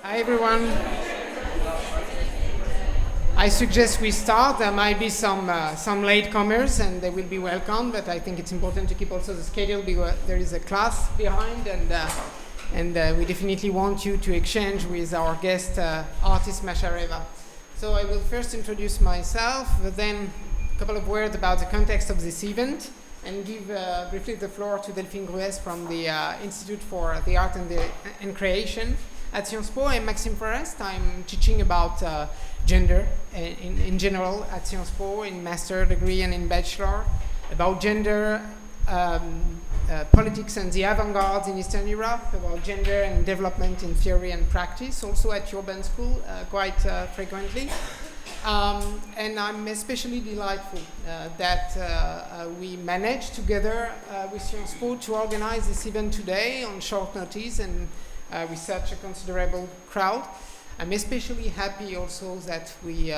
Hi everyone. I suggest we start. There might be some latecomers, and they will be welcome. But I think it's important to keep also the schedule because there is a class behind, and we definitely want you to exchange with our guest artist Masha Reva. So I will first introduce myself, but then a couple of words about the context of this event, and give briefly the floor to Delphine Grues from the Institute for the Art and Creation at Sciences Po. I'm Maxime Forest. I'm teaching about gender in general at Sciences Po in master degree and in bachelor, about gender, politics and the avant-garde in Eastern Europe, about gender and development in theory and practice, also at Urban School quite frequently. And I'm especially delightful that we managed together with Sciences Po to organize this event today on short notice and with such a considerable crowd. I'm especially happy also that we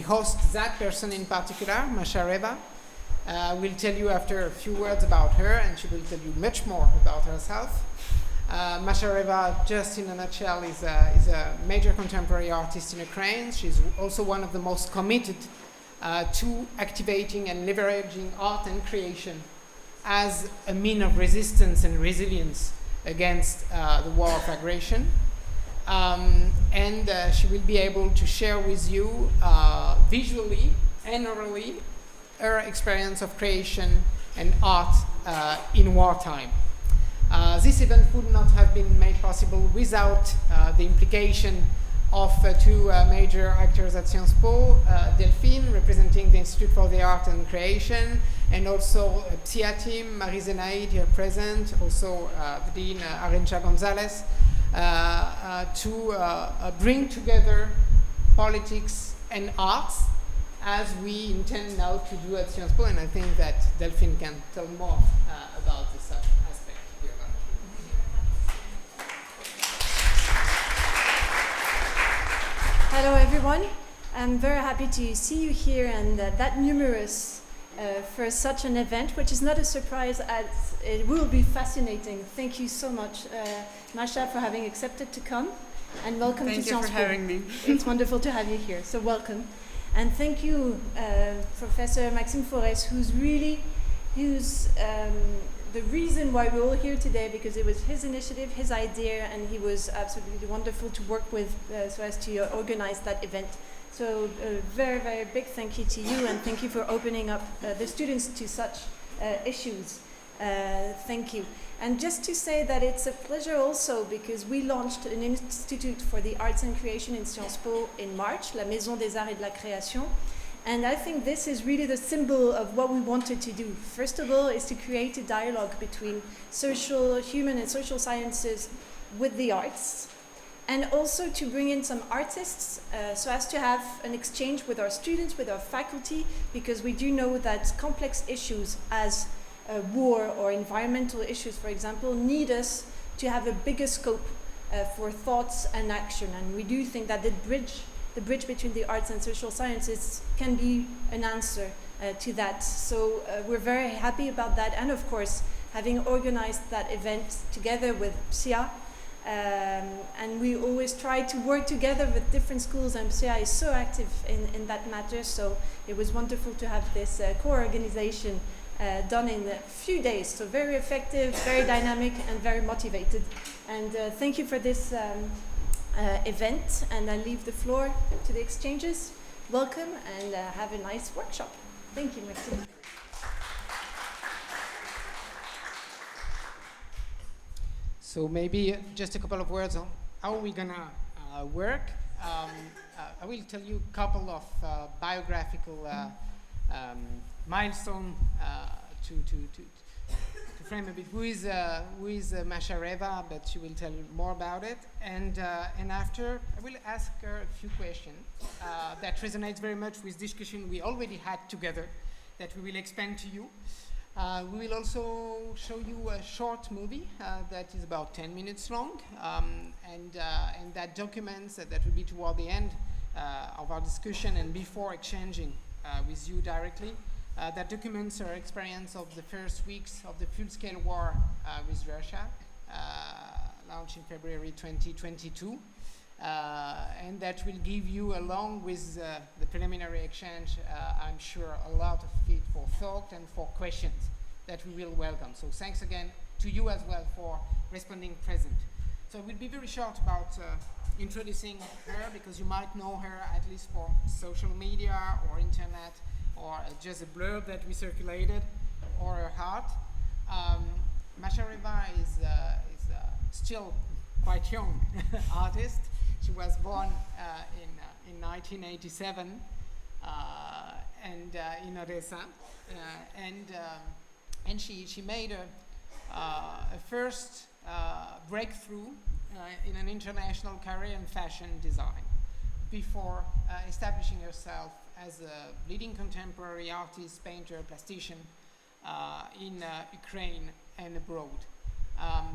host that person in particular, Masha Reva. We'll tell you after a few words about her, and she will tell you much more about herself. Masha Reva, just in a nutshell, is a major contemporary artist in Ukraine. She's also one of the most committed to activating and leveraging art and creation as a mean of resistance and resilience against the war of aggression. And she will be able to share with you visually and orally her experience of creation and art in wartime. This event would not have been made possible without the implication of two major actors at Sciences Po, Delphine, representing the Institute for the Art and Creation, and also PSIA team, Marie Zenaid here present, also the Dean Arencha Gonzalez, to bring together politics and arts as we intend now to do at Sciences Po, and I think that Delphine can tell more about this aspect. Hello everyone, I'm very happy to see you here and that numerous for such an event, which is not a surprise as it will be fascinating. Thank you so much, Masha, for having accepted to come, and welcome to Sciences Po. Thank you for having me. It's wonderful to have you here, so welcome. And thank you, Professor Maxime Forest, who's the reason why we're all here today, because it was his initiative, his idea, and he was absolutely wonderful to work with so as to organize that event. So a very, very big thank you to you, and thank you for opening up the students to such issues. Thank you. And just to say that it's a pleasure also because we launched an Institute for the Arts and Creation in Sciences Po in March, La Maison des Arts et de la Création. And I think this is really the symbol of what we wanted to do. First of all, is to create a dialogue between human and social sciences with the arts, and also to bring in some artists so as to have an exchange with our students, with our faculty, because we do know that complex issues as war or environmental issues, for example, need us to have a bigger scope for thoughts and action. And we do think that the bridge between the arts and social sciences can be an answer to that. So we're very happy about that. And of course, having organized that event together with PSIA, and we always try to work together with different schools, and PSIA is so active in that matter. So it was wonderful to have this co-organization done in a few days. So very effective, very dynamic, and very motivated. And thank you for this event, and I leave the floor to the exchanges. Welcome, and have a nice workshop. Thank you, Maxime. So maybe just a couple of words on how we're gonna work. I will tell you a couple of biographical milestone to frame a bit who is Masha Reva, but she will tell you more about it. And after, I will ask her a few questions that resonates very much with discussion we already had together that we will expand to you. We will also show you a short movie that is about 10 minutes long, and that documents that will be toward the end of our discussion and before exchanging with you directly. That documents our experience of the first weeks of the full-scale war with Russia, launched in February 2022. And that will give you, along with the preliminary exchange, I'm sure, a lot of feed for thought and for questions that we will welcome. So thanks again to you as well for responding present. So I will be very short about introducing her, because you might know her at least for social media or internet, or just a blurb that we circulated, or her heart. Masha Reva is still quite young artist. She was born in 1987 and in Odessa, and she made a first breakthrough in an international career in fashion design before establishing herself as a leading contemporary artist, painter, plastician in Ukraine and abroad.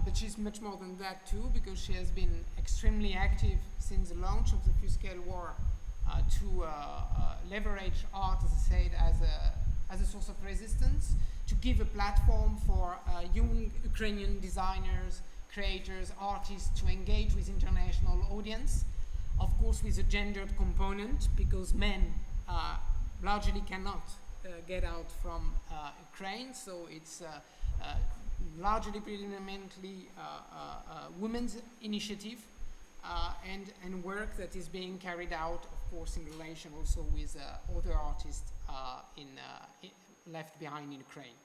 But she's much more than that too, because she has been extremely active since the launch of the full-scale war to leverage art, as I said, as a source of resistance, to give a platform for young Ukrainian designers, creators, artists to engage with international audience, of course with a gendered component, because men largely cannot get out from Ukraine, so it's largely predominantly women's initiative and work that is being carried out, of course, in relation also with other artists left behind in Ukraine.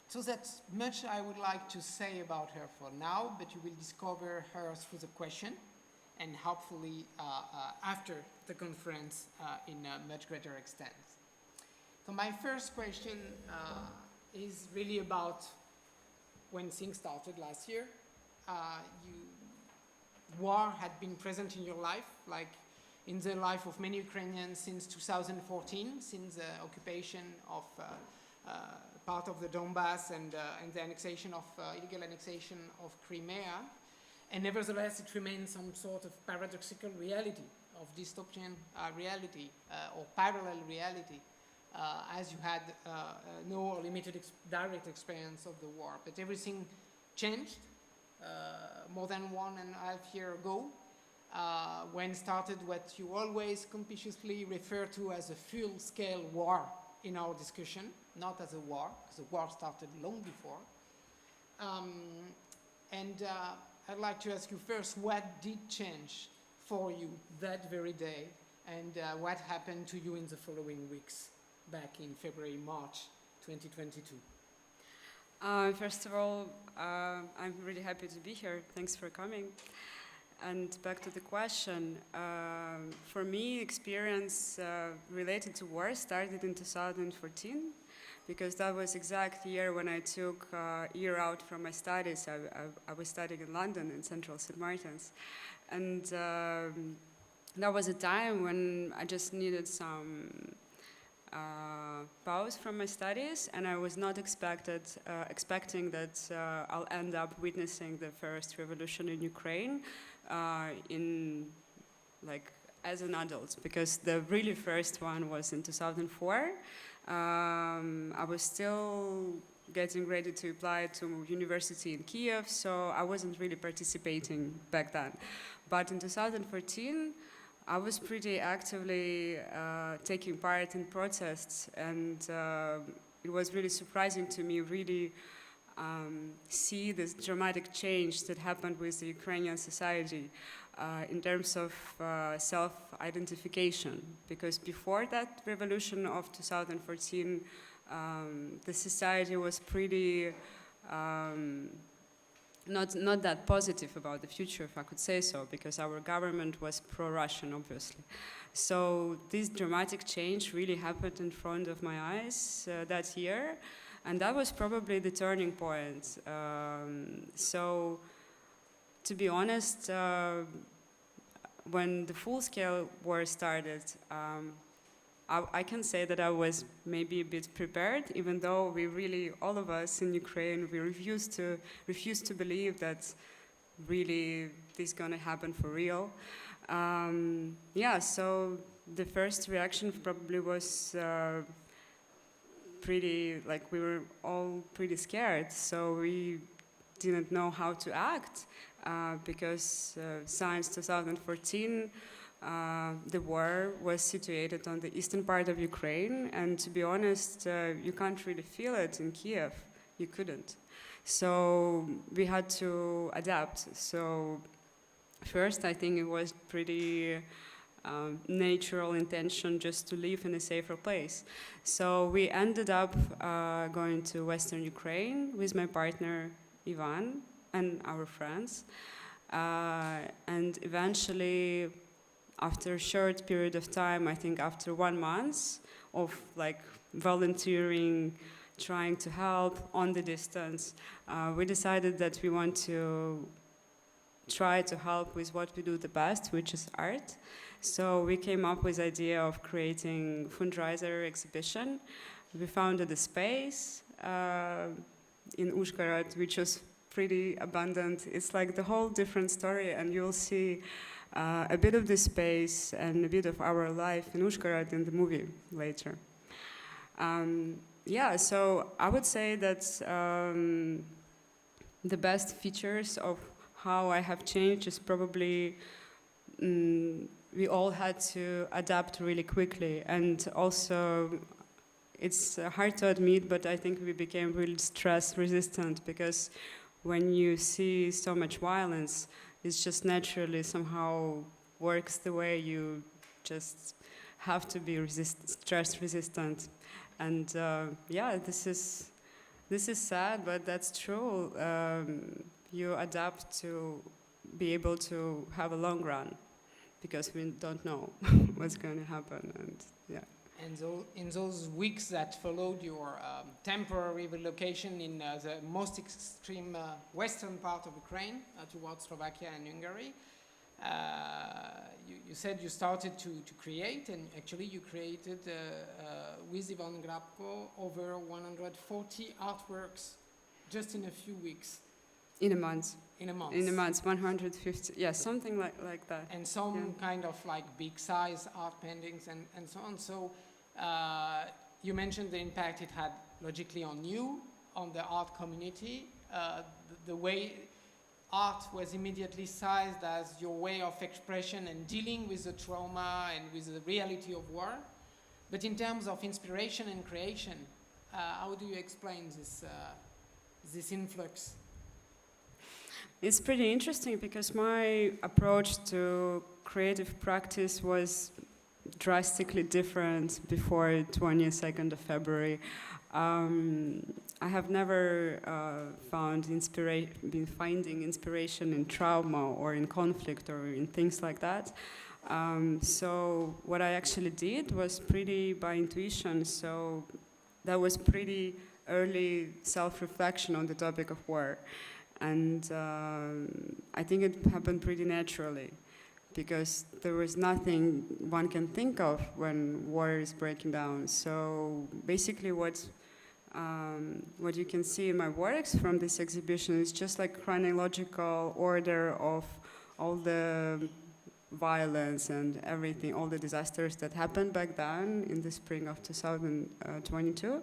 So that's much I would like to say about her for now, but you will discover her through the question, and hopefully after the conference in a much greater extent. So my first question is really about when things started last year. War had been present in your life, like in the life of many Ukrainians since 2014, since the occupation of part of the Donbass and the annexation of illegal annexation of Crimea. And nevertheless, it remains some sort of paradoxical reality, of dystopian reality or parallel reality, as you had no or limited direct experience of the war. But everything changed more than 1.5 years ago, when started what you always competentiously refer to as a full-scale war in our discussion, not as a war, because the war started long before. I'd like to ask you first, what did change for you that very day, and what happened to you in the following weeks, back in February, March 2022? First of all, I'm really happy to be here. Thanks for coming. And back to the question, for me, experience related to war started in 2014, because that was exact year when I took a year out from my studies. I was studying in London, in Central St. Martin's. And that was a time when I just needed some pause from my studies, and I was not expecting that I'll end up witnessing the first revolution in Ukraine as an adult, because the really first one was in 2004. I was still getting ready to apply to university in Kiev, so I wasn't really participating back then. But in 2014, I was pretty actively taking part in protests, and it was really surprising to me, really see this dramatic change that happened with the Ukrainian society in terms of self-identification. Because before that revolution of 2014, the society was pretty not that positive about the future, if I could say so, because our government was pro-Russian, obviously. So this dramatic change really happened in front of my eyes that year, and that was probably the turning point. So, to be honest, when the full-scale war started, I can say that I was maybe a bit prepared, even though we really, all of us in Ukraine, we refused to believe that really this is gonna happen for real. So the first reaction probably was pretty, like we were all pretty scared, so we didn't know how to act because since 2014 the war was situated on the eastern part of Ukraine, and to be honest, you can't really feel it in Kiev. You couldn't. So we had to adapt. So first, I think it was pretty natural intention just to live in a safer place. So we ended up going to Western Ukraine with my partner Ivan and our friends. And eventually, after a short period of time, I think after 1 month of like volunteering, trying to help on the distance, we decided that we want to try to help with what we do the best, which is art. So we came up with the idea of creating fundraiser exhibition. We founded a space in Uzhhorod, which was pretty abundant. It's like the whole different story, and you'll see a bit of the space and a bit of our life in Uzhhorod in the movie later. Yeah, so I would say that the best features of how I have changed is probably we all had to adapt really quickly, and also it's hard to admit, but I think we became really stress resistant, because when you see so much violence, it's just naturally somehow works the way you just have to be stress resistant. And yeah, this is sad, but that's true. You adapt to be able to have a long run, because we don't know what's going to happen. And yeah. And in those weeks that followed your temporary relocation in the most extreme western part of Ukraine, towards Slovakia and Hungary, you said you started to create, and actually you created with Ivan Grabko over 140 artworks just in a few weeks. In a month. In a month. In a month, 150, yeah, something like that. And some kind of like big size art paintings and so on. So you mentioned the impact it had logically on you, on the art community, the way art was immediately sized as your way of expression and dealing with the trauma and with the reality of war. But in terms of inspiration and creation, how do you explain this influx? It's pretty interesting, because my approach to creative practice was drastically different before 22nd of February. I have never been finding inspiration in trauma or in conflict or in things like that. So what I actually did was pretty by intuition. So that was pretty early self-reflection on the topic of war. And I think it happened pretty naturally, because there was nothing one can think of when war is breaking down. So basically what you can see in my works from this exhibition is just like chronological order of all the violence and everything, all the disasters that happened back then in the spring of 2022.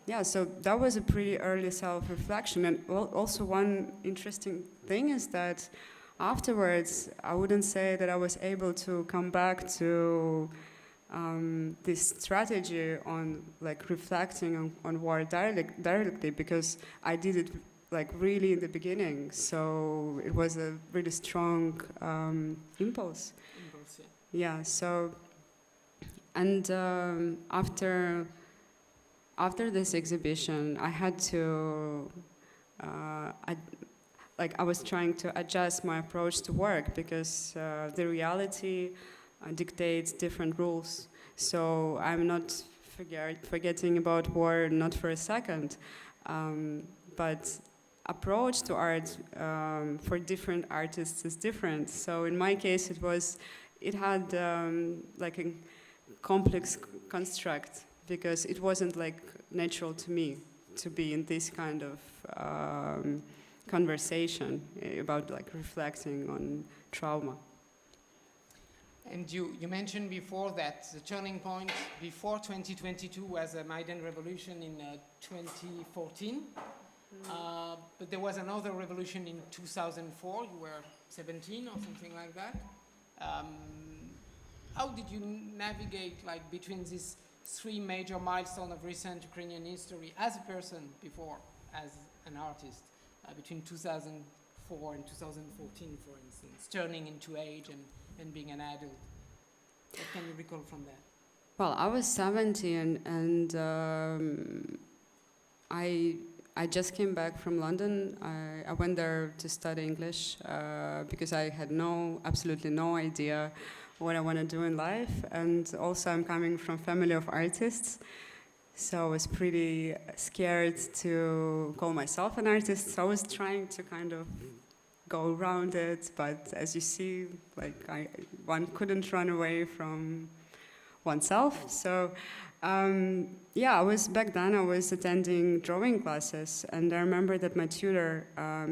Yeah, so that was a pretty early self-reflection. And also one interesting thing is that afterwards, I wouldn't say that I was able to come back to this strategy on like reflecting on war directly, because I did it like really in the beginning. So it was a really strong impulse. Yeah, so, and after this exhibition, I had to, I was trying to adjust my approach to work, because the reality dictates different rules. So I'm not forgetting about war, not for a second, but approach to art for different artists is different. So in my case, it had like a complex construct, because it wasn't like natural to me to be in this kind of conversation about like reflecting on trauma. And you mentioned before that the turning point before 2022 was a Maidan revolution in 2014. But there was another revolution in 2004. You were 17 or something like that. How did you navigate like between these three major milestones of recent Ukrainian history as a person before, as an artist, between 2004 and 2014, for instance, turning into age and being an adult? What can you recall from that? Well, I was 17 and I just came back from London. I went there to study English because I had absolutely no idea what I want to do in life. And also I'm coming from a family of artists. So I was pretty scared to call myself an artist. So I was trying to kind of go around it. But as you see, like one couldn't run away from oneself. So yeah, back then I was attending drawing classes, and I remember that my tutor,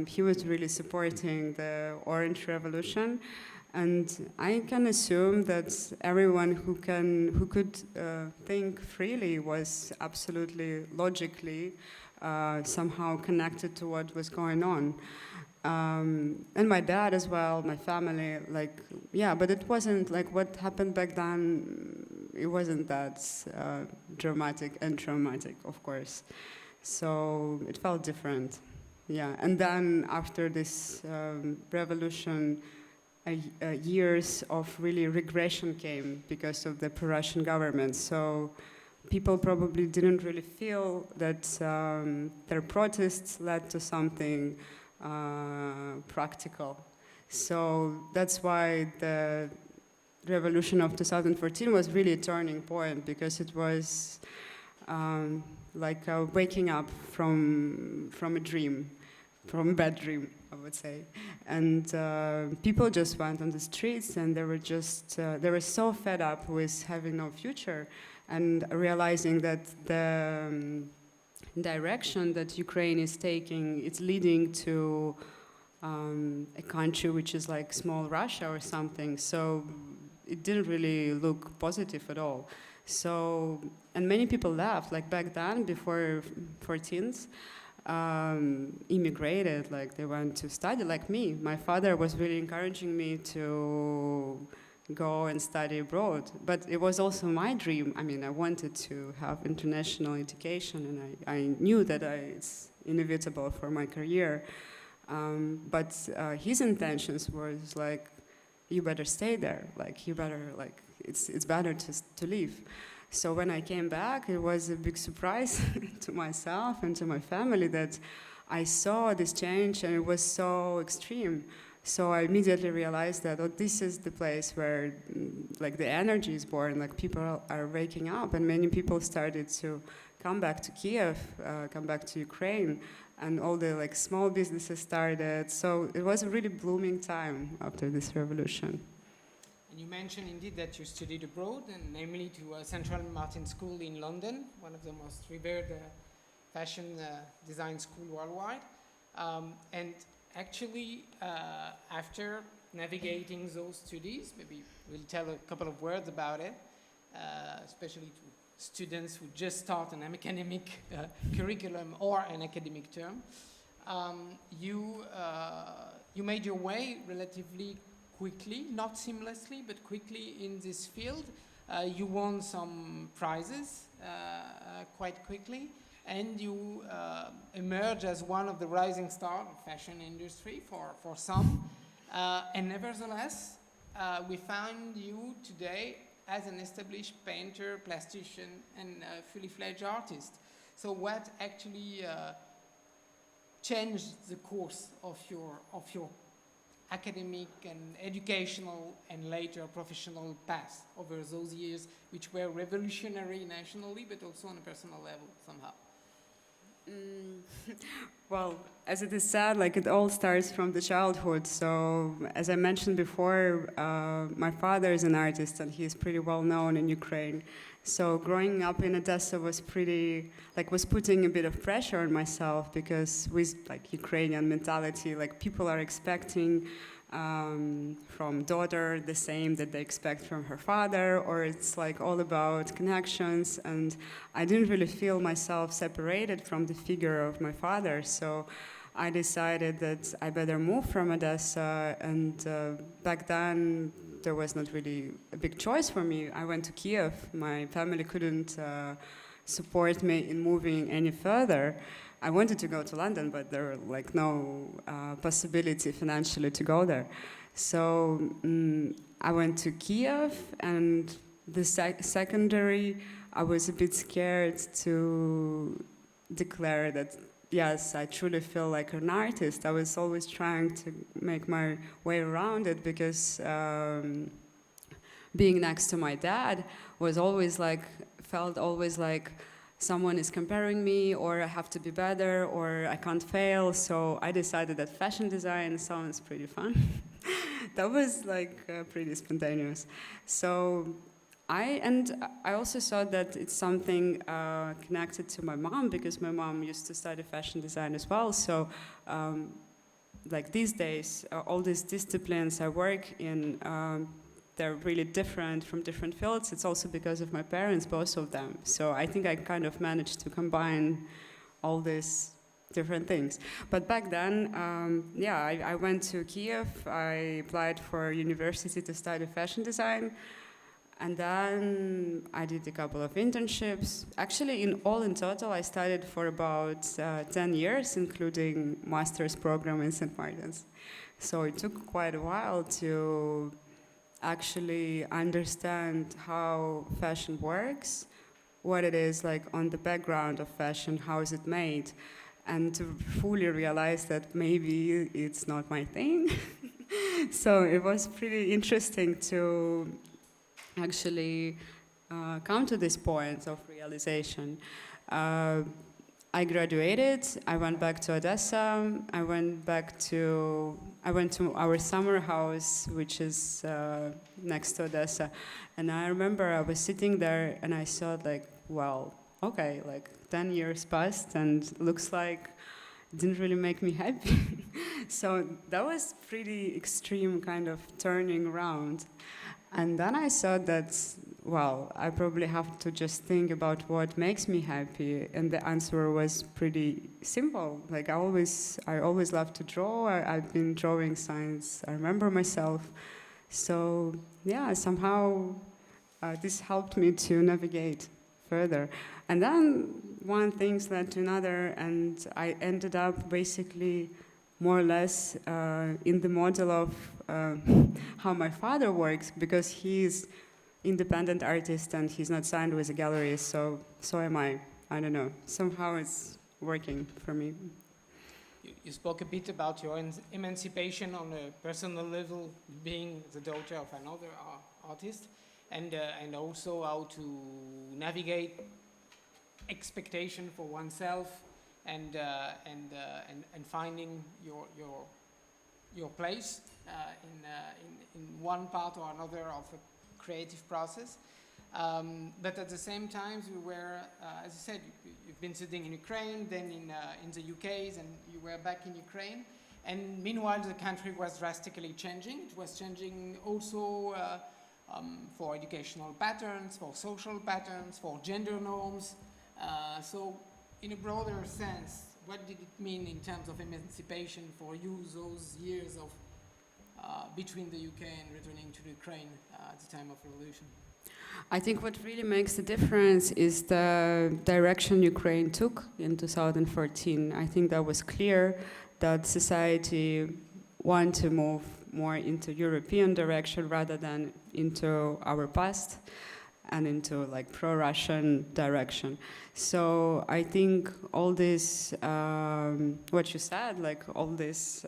he was really supporting the Orange Revolution, and I can assume that everyone who could think freely was absolutely logically somehow connected to what was going on. And my dad as well, my family, like, yeah, but it wasn't like what happened back then, it wasn't that dramatic and traumatic, of course. So it felt different, yeah. And then after this revolution, years of really regression came because of the pro-Russian government. So people probably didn't really feel that their protests led to something practical. So that's why the revolution of 2014 was really a turning point, because it was like waking up from a dream, from a bad dream, I would say. And people just went on the streets, and they were so fed up with having no future and realizing that the direction that Ukraine is taking, it's leading to a country which is like small Russia or something. So it didn't really look positive at all. So, and many people left, like back then, before 14th, immigrated, like they went to study, like me. My father was really encouraging me to go and study abroad, but it was also my dream. I mean, I wanted to have international education, and I knew that it's inevitable for my career. But his intentions was like, you better stay there. Like, you better, like, it's better to leave. So when I came back, it was a big surprise to myself and to my family that I saw this change, and it was so extreme. So I immediately realized that, oh, this is the place where like the energy is born, like people are waking up, and many people started to come back to Kiev, come back to Ukraine, and all the like small businesses started. So it was a really blooming time after this revolution. And you mentioned indeed that you studied abroad, and namely to Central Martin School in London, one of the most revered fashion design school worldwide. And actually, after navigating those studies, maybe we'll tell a couple of words about it, especially to students who just start an academic curriculum or an academic term. You made your way relatively quickly, not seamlessly, but quickly in this field. You won some prizes quite quickly, and you emerge as one of the rising stars of fashion industry for some. And nevertheless, we find you today as an established painter, plastician, and fully fledged artist. So what actually changed the course of your academic and educational and later professional path over those years, which were revolutionary nationally, but also on a personal level somehow? Well, as it is said, like it all starts from the childhood. So, as I mentioned before, my father is an artist, and he is pretty well known in Ukraine. So, growing up in Odessa was putting a bit of pressure on myself, because with like Ukrainian mentality, like people are expecting from daughter, the same that they expect from her father, or it's like all about connections. And I didn't really feel myself separated from the figure of my father, so I decided that I better move from Odessa. And back then there was not really a big choice for me. I went to Kiev. My family couldn't support me in moving any further. I wanted to go to London, but there were like no possibility financially to go there. So I went to Kiev, and the secondary, I was a bit scared to declare that, yes, I truly feel like an artist. I was always trying to make my way around it because being next to my dad was always like, felt always like someone is comparing me, or I have to be better, or I can't fail. So I decided that fashion design sounds pretty fun. That was like pretty spontaneous. So I also saw that it's something connected to my mom, because my mom used to study fashion design as well. So like these days, all these disciplines I work in, they're really different from different fields. It's also because of my parents, both of them. So I think I kind of managed to combine all these different things. But back then, I went to Kiev. I applied for university to study fashion design. And then I did a couple of internships. Actually, in total, I studied for about 10 years, including master's program in St. Martin's. So it took quite a while to actually understand how fashion works, what it is like on the background of fashion, how is it made, and to fully realize that maybe it's not my thing. So it was pretty interesting to actually come to this point of realization. I graduated, I went back to Odessa, I went to our summer house, which is next to Odessa. And I remember I was sitting there and I thought like, well, okay, like 10 years passed and looks like it didn't really make me happy. So that was pretty extreme kind of turning around. And then I thought that, well, I probably have to just think about what makes me happy. And the answer was pretty simple. Like I always loved to draw. I've been drawing since I remember myself. So yeah, somehow this helped me to navigate further. And then one thing led to another, and I ended up basically more or less in the model of how my father works, because he's independent artist and he's not signed with a gallery, so am I. I don't know. Somehow it's working for me. You spoke a bit about your emancipation on a personal level, being the daughter of another artist, and also how to navigate expectation for oneself, and finding your place in one part or another of a creative process. But at the same time, we were, as you said, you've been studying in Ukraine, then in the UK, and you were back in Ukraine. And meanwhile, the country was drastically changing. It was changing also for educational patterns, for social patterns, for gender norms. So in a broader sense, what did it mean in terms of emancipation for you, those years of between the UK and returning to Ukraine at the time of revolution? I think what really makes the difference is the direction Ukraine took in 2014. I think that was clear that society wanted to move more into European direction rather than into our past and into like pro-Russian direction. So I think all this, what you said, like all these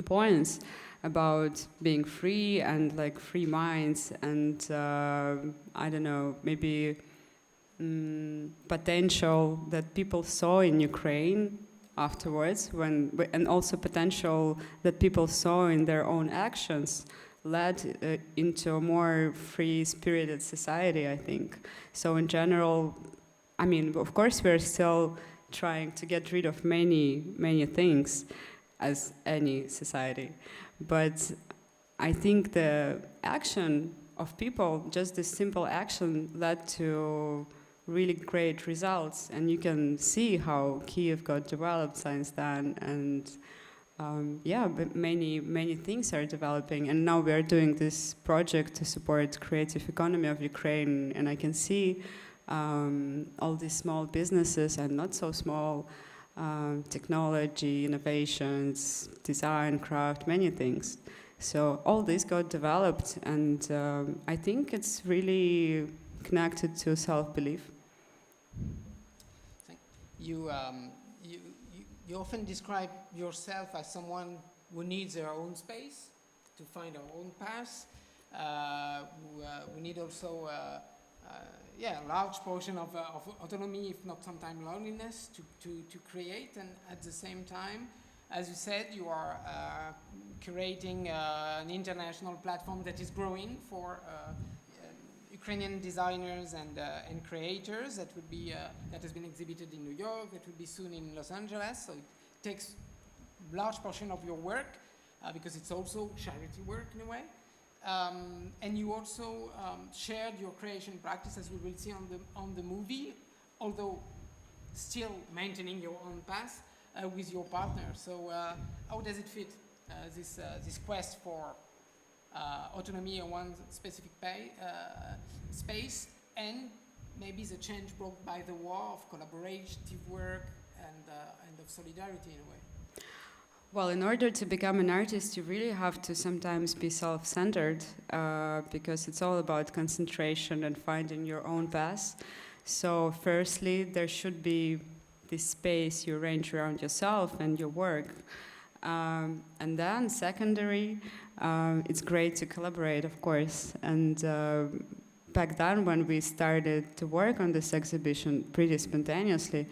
points about being free and like free minds and I don't know, maybe potential that people saw in Ukraine afterwards, and also potential that people saw in their own actions, led into a more free-spirited society, I think. So in general, I mean, of course we're still trying to get rid of many things as any society. But I think the action of people, just this simple action, led to really great results. And you can see how Kiev got developed since then. And yeah, but many things are developing. And now we are doing this project to support creative economy of Ukraine. And I can see all these small businesses and not so small technology, innovations, design, craft, many things. So all this got developed, and I think it's really connected to self-belief. You, you often describe yourself as someone who needs their own space to find our own path. We need also a large portion of autonomy, if not sometimes loneliness, to create. And at the same time, as you said, you are curating an international platform that is growing for Ukrainian designers and creators. That would be that has been exhibited in New York. That will be soon in Los Angeles. So it takes a large portion of your work because it's also charity work in a way. And you also shared your creation practice, as we will see on the movie, although still maintaining your own path with your partner. So how does it fit this quest for autonomy in one specific space, and maybe the change brought by the war of collaborative work and of solidarity in a way? Well, in order to become an artist, you really have to sometimes be self-centered because it's all about concentration and finding your own path. So firstly, there should be this space you arrange around yourself and your work. And then secondary, it's great to collaborate, of course. And back then, when we started to work on this exhibition pretty spontaneously,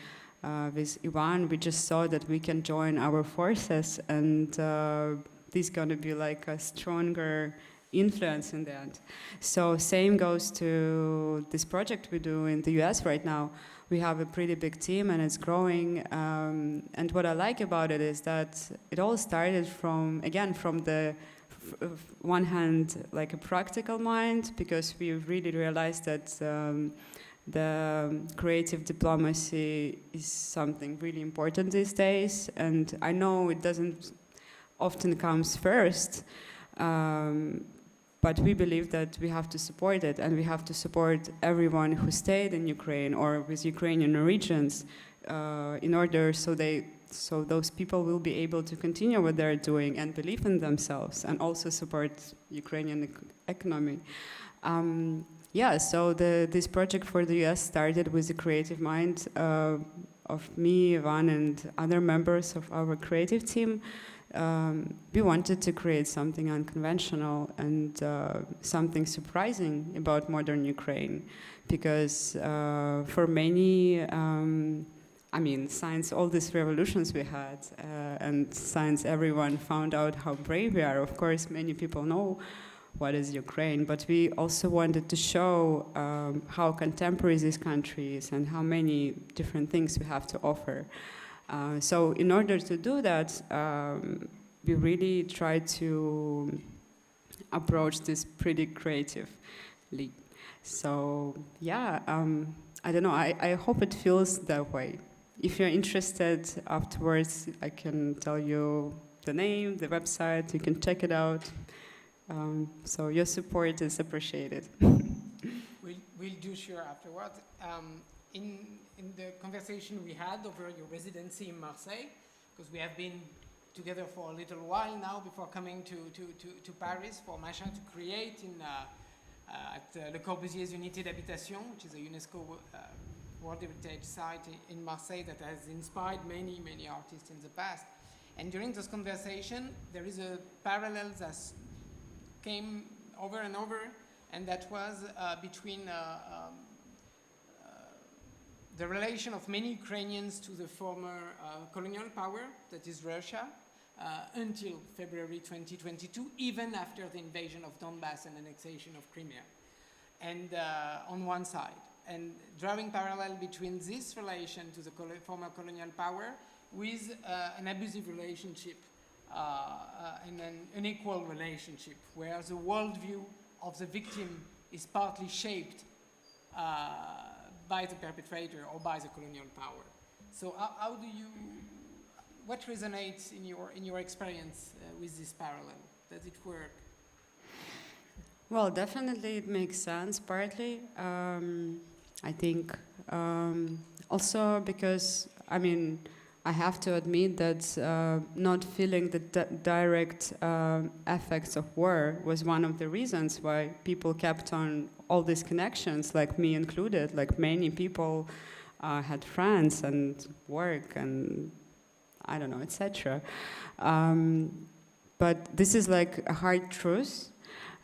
with Ivan, we just saw that we can join our forces, and this is going to be like a stronger influence in the end. So same goes to this project we do in the US right now. We have a pretty big team and it's growing. And what I like about it is that it all started from the one hand, like a practical mind, because we really realized that the creative diplomacy is something really important these days, and I know it doesn't often comes first, but we believe that we have to support it, and we have to support everyone who stayed in Ukraine or with Ukrainian origins in order so those people will be able to continue what they're doing and believe in themselves, and also support Ukrainian economy. So this project for the US started with the creative mind of me, Ivan, and other members of our creative team. We wanted to create something unconventional and something surprising about modern Ukraine, because for many, since all these revolutions we had, and since everyone found out how brave we are, of course, many people know what is Ukraine, but we also wanted to show how contemporary this country is and how many different things we have to offer. So in order to do that, we really try to approach this pretty creatively. So I don't know, I hope it feels that way. If you're interested afterwards, I can tell you the name, the website, you can check it out. So your support is appreciated. We'll do sure afterwards. In the conversation we had over your residency in Marseille, because we have been together for a little while now before coming to Paris for Machin to create at Le Corbusier's Unité d'Habitation, which is a UNESCO World Heritage Site in Marseille that has inspired many, many artists in the past. And during this conversation, there is a parallel that came over and over, and that was between the relation of many Ukrainians to the former colonial power, that is Russia, until February 2022, even after the invasion of Donbass and annexation of Crimea, and on one side. And drawing parallel between this relation to the former colonial power with an abusive relationship in an unequal relationship, where the worldview of the victim is partly shaped by the perpetrator or by the colonial power. So how do you, what resonates in your experience with this parallel? Does it work? Well, definitely it makes sense, partly. I think also because, I mean, I have to admit that not feeling the direct effects of war was one of the reasons why people kept on all these connections, like me included. Like many people had friends and work and I don't know, etc. But this is like a hard truth.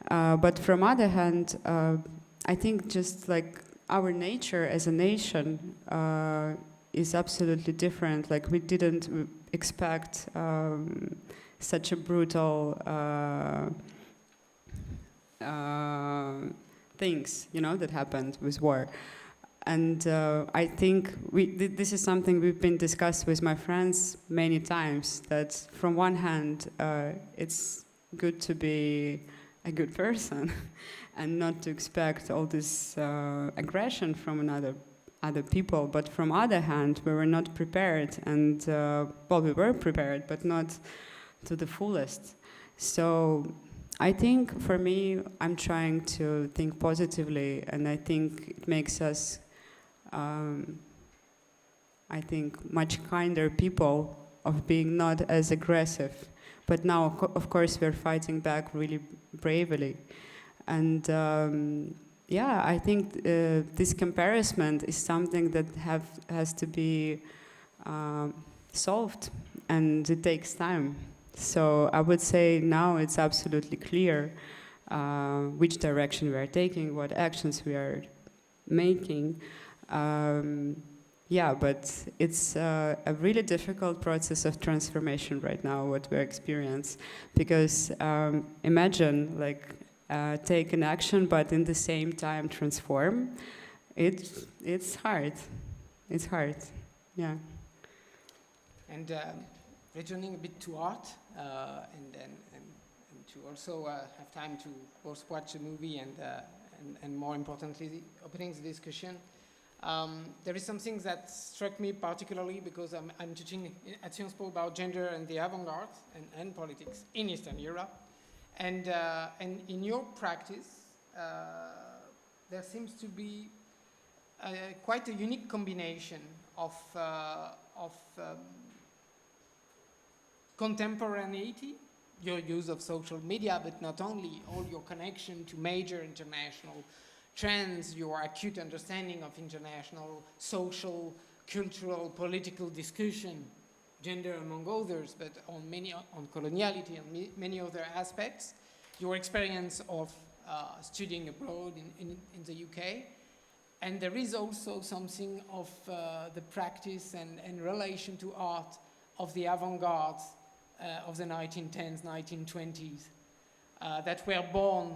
But from other hand, I think just like our nature as a nation is absolutely different. Like we didn't expect such a brutal things, you know, that happened with war. And I think this is something we've been discussed with my friends many times, that from one hand, it's good to be a good person and not to expect all this aggression from other people. But from other hand, we were not prepared, and well, we were prepared, but not to the fullest. So I think for me, I'm trying to think positively, and I think it makes us I think much kinder people of being not as aggressive. But now, of course, we're fighting back really bravely. And yeah, I think this comparison is something that has to be solved, and it takes time. So I would say now it's absolutely clear which direction we are taking, what actions we are making. Yeah, but it's a really difficult process of transformation right now, what we experience. Because imagine, like, take an action, but in the same time transform. It's hard. It's hard, yeah. And returning a bit to art, and to also have time to both watch the movie and more importantly, opening the discussion. There is something that struck me particularly because I'm teaching at Sciences Po about gender and the avant-garde and politics in Eastern Europe. And in your practice, there seems to be quite a unique combination of contemporaneity, your use of social media, but not only, all your connection to major international trends, your acute understanding of international social, cultural, political discussion, gender among others, but on coloniality and many other aspects, your experience of studying abroad in the UK. And there is also something of the practice and relation to art of the avant-garde of the 1910s, 1920s, that were born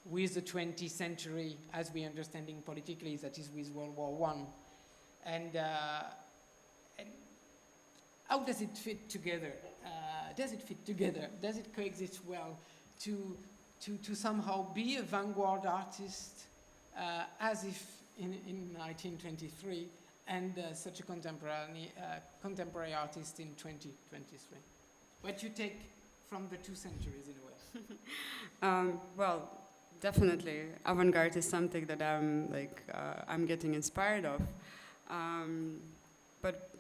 with the 20th century as we understanding politically, that is with World War I. And how does it fit together? Does it fit together? Does it coexist well to somehow be a vanguard artist as if in 1923 and such a contemporary artist in 2023? What you take from the two centuries in a way? Well, definitely, avant-garde is something that I'm getting inspired of. But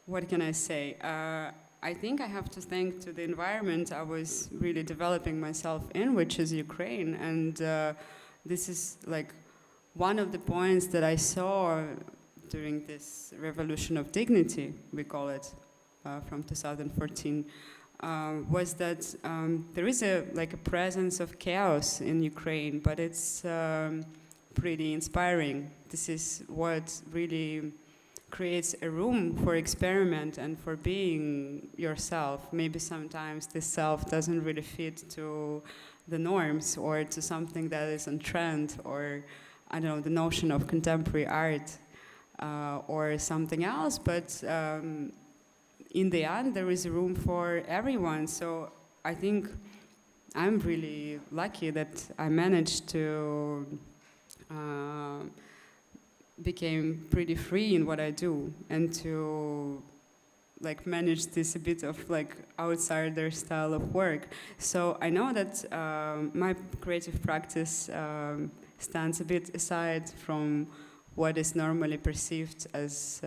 what can I say? I think I have to thank to the environment I was really developing myself in, which is Ukraine. And this is like one of the points that I saw during this revolution of dignity, we call it, from 2014. Was that there is a presence of chaos in Ukraine, but it's pretty inspiring. This is what really creates a room for experiment and for being yourself. Maybe sometimes this self doesn't really fit to the norms or to something that is on trend, or I don't know, the notion of contemporary art or something else, but in the end, there is room for everyone. So I think I'm really lucky that I managed to became pretty free in what I do and to like manage this a bit of like outsider style of work. So I know that my creative practice stands a bit aside from what is normally perceived as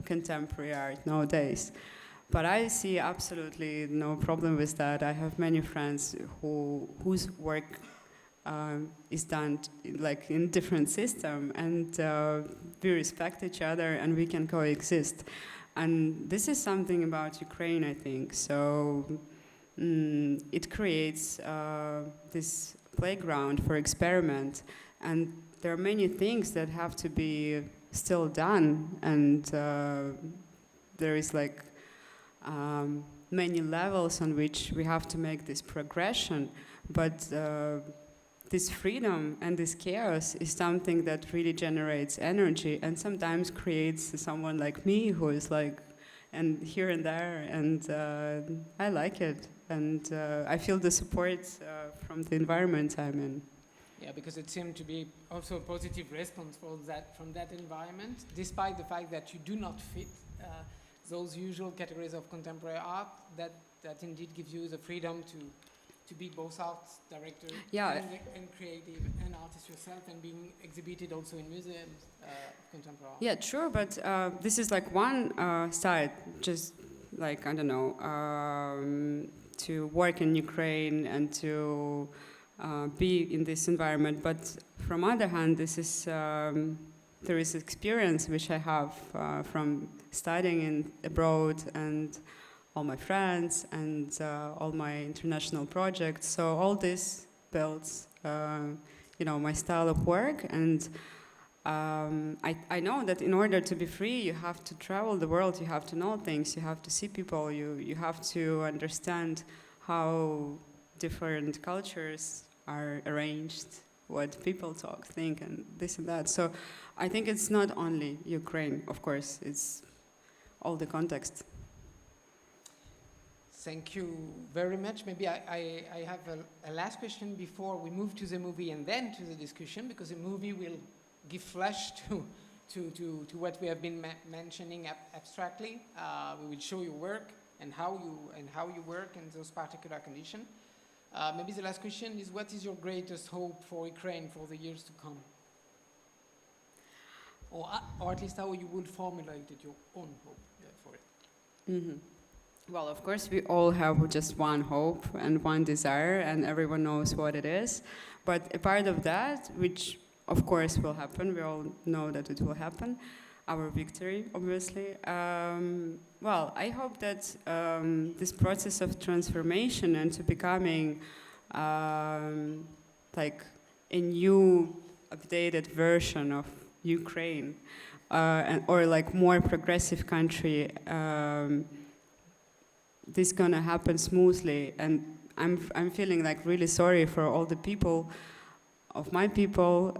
contemporary art nowadays. But I see absolutely no problem with that. I have many friends whose work is done like in different system, and we respect each other and we can coexist. And this is something about Ukraine, I think. So it creates this playground for experiment, and there are many things that have to be still done, and there is like many levels on which we have to make this progression, but this freedom and this chaos is something that really generates energy and sometimes creates someone like me who is like, and here and there, and I like it, and I feel the support from the environment I'm in. Yeah, because it seemed to be also a positive response for that, from that environment, despite the fact that you do not fit those usual categories of contemporary art, that indeed gives you the freedom to be both art director and creative and artist yourself, and being exhibited also in museums of contemporary art. Yeah, true, but this is like one side, just like, I don't know, to work in Ukraine and to be in this environment. But from other hand, this is there is experience which I have from studying abroad, and all my friends and all my international projects. So all this builds, my style of work. And I know that in order to be free, you have to travel the world, you have to know things, you have to see people, you have to understand how different cultures are arranged, what people talk, think, and this and that. So I think it's not only Ukraine, of course, it's all the context. Thank you very much. Maybe I have a last question before we move to the movie and then to the discussion, because the movie will give flesh to what we have been mentioning abstractly. We will show your work and how you work in those particular conditions. Maybe the last question is, what is your greatest hope for Ukraine for the years to come? Or at least how you would formulate it, your own hope for it. Mm-hmm. Well, of course, we all have just one hope and one desire, and everyone knows what it is. But a part of that, which of course will happen, we all know that it will happen, our victory, obviously. Well, I hope that this process of transformation and to becoming like a new, updated version of Ukraine, or like more progressive country, this gonna happen smoothly, and I'm feeling like really sorry for all the people of my people,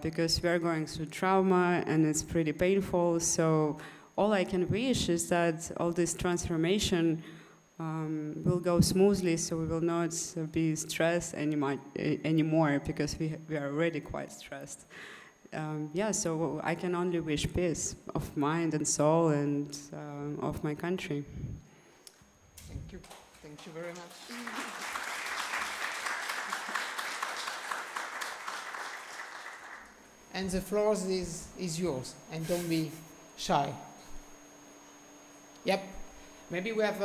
because we are going through trauma and it's pretty painful. So all I can wish is that all this transformation will go smoothly, so we will not be stressed anymore, because we are already quite stressed. So I can only wish peace of mind and soul and of my country. Thank you. Thank you very much. And the floor is yours, and don't be shy. Yep. Maybe we have.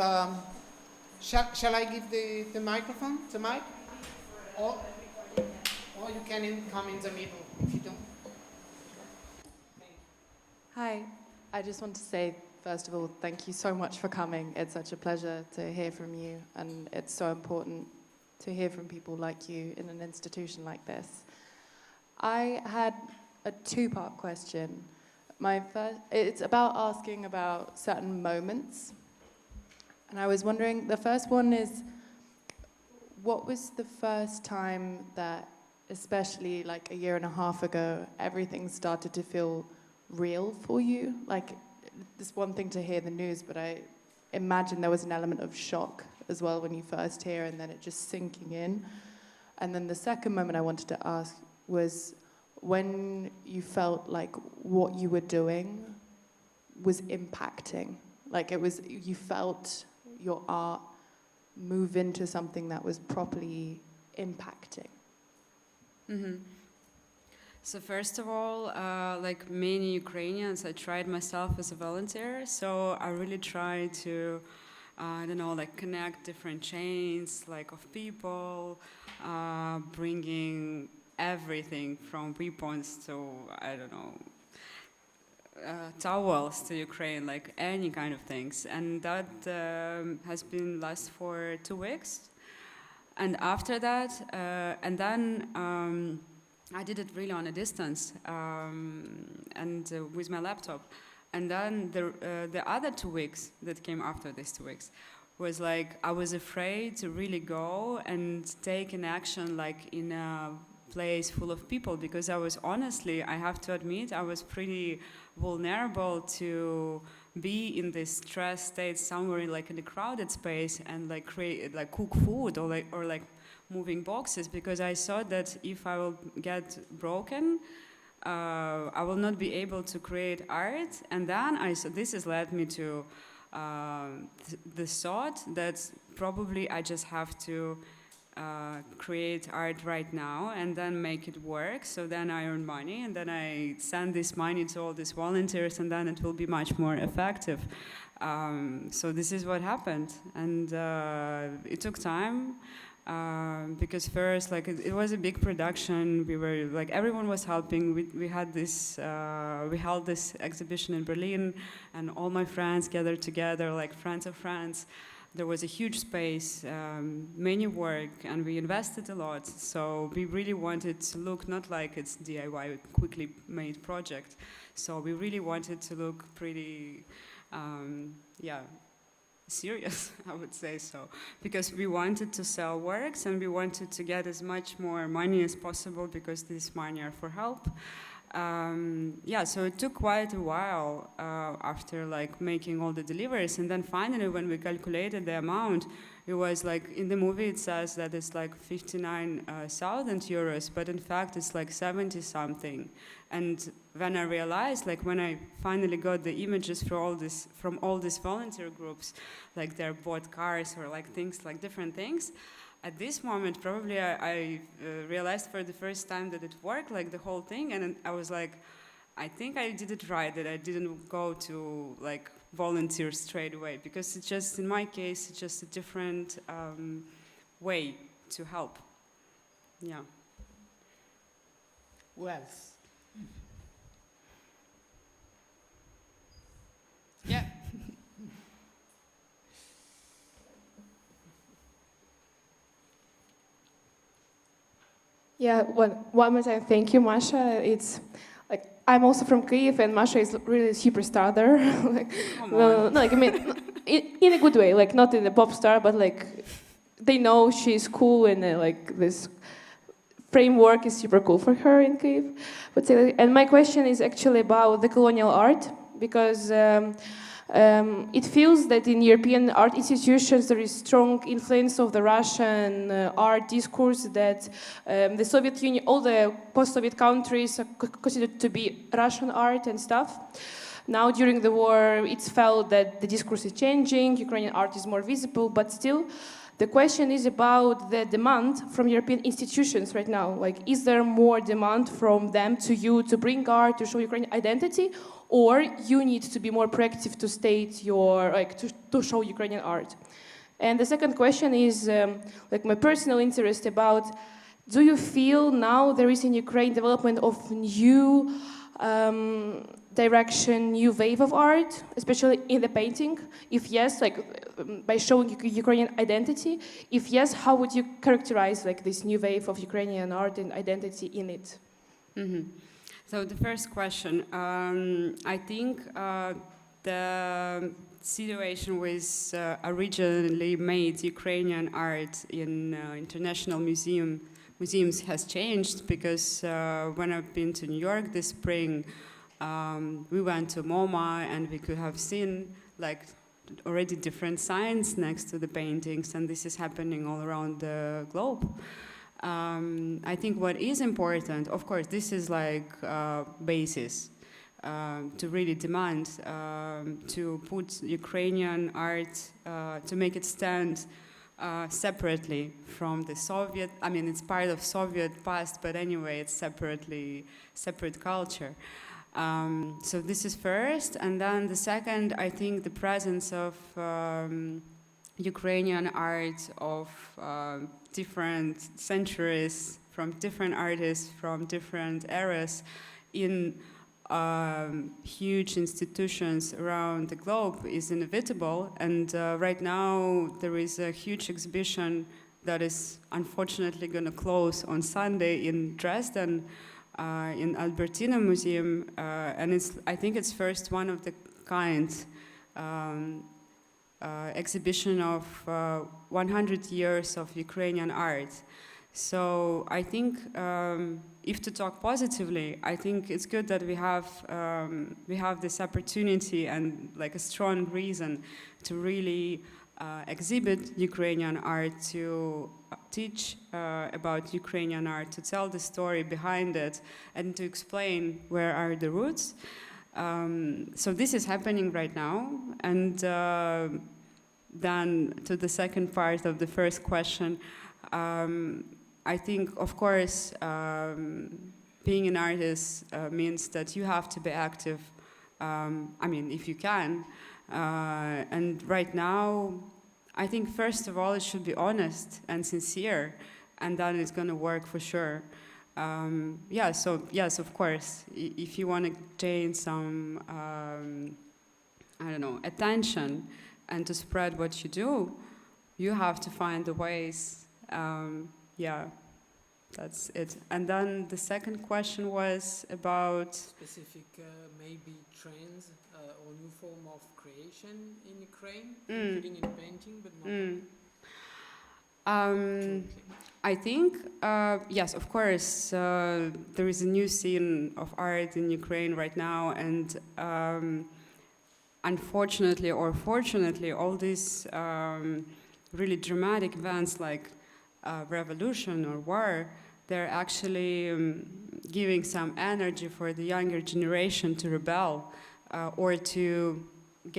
Shall I give the microphone? The mic? Or you can come in the middle if you don't. Hi, I just want to say, first of all, thank you so much for coming. It's such a pleasure to hear from you, and it's so important to hear from people like you in an institution like this. I had a two-part question. It's about asking about certain moments. And I was wondering, the first one is, what was the first time that, especially like a year and a half ago, everything started to feel real for you? Like, it's one thing to hear the news, but I imagine there was an element of shock as well when you first hear, and then it just sinking in. And then the second moment I wanted to ask was when you felt like what you were doing was impacting, like it was, you felt your art move into something that was properly impacting. Mm-hmm. So first of all, like many Ukrainians, I tried myself as a volunteer. So I really tried to, I don't know, like connect different chains, like of people, bringing everything from weapons to, I don't know, towels to Ukraine, like any kind of things. And that has been last for 2 weeks. And after that, and then I did it really on a distance and with my laptop. And then the other 2 weeks that came after these 2 weeks was like I was afraid to really go and take an action like in a place full of people, because I was honestly, I have to admit, I was pretty vulnerable to be in this stress state somewhere like in a crowded space and like create, like cook food or like moving boxes, because I thought that if I will get broken, I will not be able to create art. And then this has led me to the thought that probably I just have to create art right now and then make it work. So then I earn money and then I send this money to all these volunteers and then it will be much more effective. So this is what happened. And it took time. Because first, like it was a big production. We were like everyone was helping. We had this. We held this exhibition in Berlin, and all my friends gathered together, like friends of friends. There was a huge space, many work, and we invested a lot. So we really wanted to look not like it's DIY, quickly made project. So we really wanted to look pretty, serious, I would say so, because we wanted to sell works and we wanted to get as much more money as possible because this money are for help. So it took quite a while after like making all the deliveries, and then finally when we calculated the amount, it was like in the movie it says that it's like 59,000 euros, but in fact it's like 70 something. And when I realized, like when I finally got the images from all these volunteer groups, like they bought cars or like things, like different things, at this moment probably I realized for the first time that it worked, like the whole thing, and I was like, I think I did it right, that I didn't go to like volunteer straight away, because it's just, in my case, it's just a different way to help. Yeah. Who else? Yeah. Yeah, one more time, thank you, Masha. It's like I'm also from Kyiv, and Masha is really a superstar there. I mean, in a good way, like not in a pop star, but like they know she's cool, and like this framework is super cool for her in Kyiv. And my question is actually about the colonial art, because it feels that in European art institutions there is strong influence of the Russian art discourse, that the Soviet Union, all the post-Soviet countries are considered to be Russian art and stuff. Now during the war it's felt that the discourse is changing, Ukrainian art is more visible, but still the question is about the demand from European institutions right now. Like, is there more demand from them to you to bring art, to show Ukrainian identity, or you need to be more proactive to state your, like, to show Ukrainian art? And the second question is, like, my personal interest about, do you feel now there is in Ukraine development of new direction, new wave of art, especially in the painting? If yes, like by showing Ukrainian identity. If yes, how would you characterize like this new wave of Ukrainian art and identity in it? Mm-hmm. So the first question, I think the situation with originally made Ukrainian art in international museums has changed, because when I've been to New York this spring, we went to MoMA and we could have seen like already different signs next to the paintings, and this is happening all around the globe. I think what is important, of course, this is like basis to really demand to put Ukrainian art, to make it stand separately from the Soviet. I mean, it's part of Soviet past, but anyway, it's separate culture. So this is first, and then the second, I think the presence of Ukrainian art of different centuries, from different artists, from different eras, in huge institutions around the globe is inevitable. And right now there is a huge exhibition that is unfortunately going to close on Sunday in Dresden, in Albertina Museum, and I think it's first one of the kind exhibition of 100 years of Ukrainian art. So I think if to talk positively, I think it's good that we have this opportunity and like a strong reason to really exhibit Ukrainian art, to teach about Ukrainian art, to tell the story behind it, and to explain where are the roots. So this is happening right now. And then to the second part of the first question, I think, of course, being an artist means that you have to be active, I mean, if you can. And right now, I think, first of all, it should be honest and sincere, and then it's going to work for sure. Yeah, so yes, of course, if you want to gain some, I don't know, attention and to spread what you do, you have to find the ways. Yeah, that's it. And then the second question was about Specific, maybe trends or new form of creation in Ukraine, Mm. including in painting, but not Mm. only. I think, yes, of course, there is a new scene of art in Ukraine right now, and unfortunately or fortunately, all these really dramatic events like revolution or war, they're actually giving some energy for the younger generation to rebel or to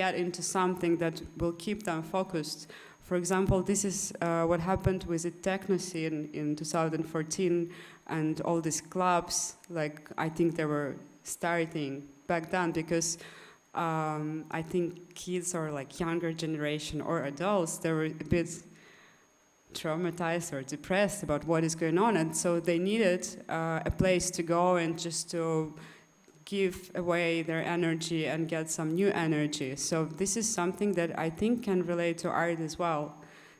get into something that will keep them focused. For example, this is what happened with the techno scene in 2014, and all these clubs, like I think they were starting back then because I think kids or like younger generation or adults, they were a bit traumatized or depressed about what is going on, and so they needed a place to go and just to give away their energy and get some new energy. So this is something that I think can relate to art as well.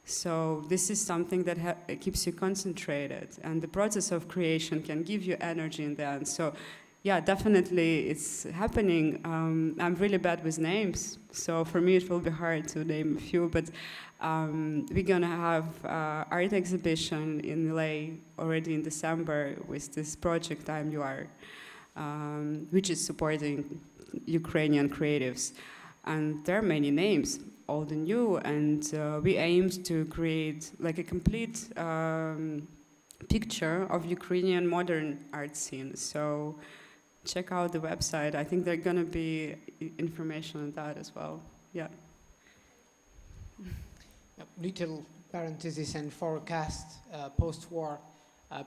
So this is something that keeps you concentrated, and the process of creation can give you energy in the end. So yeah, definitely it's happening. I'm really bad with names, so for me it will be hard to name a few, but we're gonna have art exhibition in LA already in December with this project I'm You Are, which is supporting Ukrainian creatives. And there are many names, old and new, and we aimed to create like a complete picture of Ukrainian modern art scene. So check out the website. I think there's gonna be information on that as well. Yeah. Little parenthesis and forecast, post-war,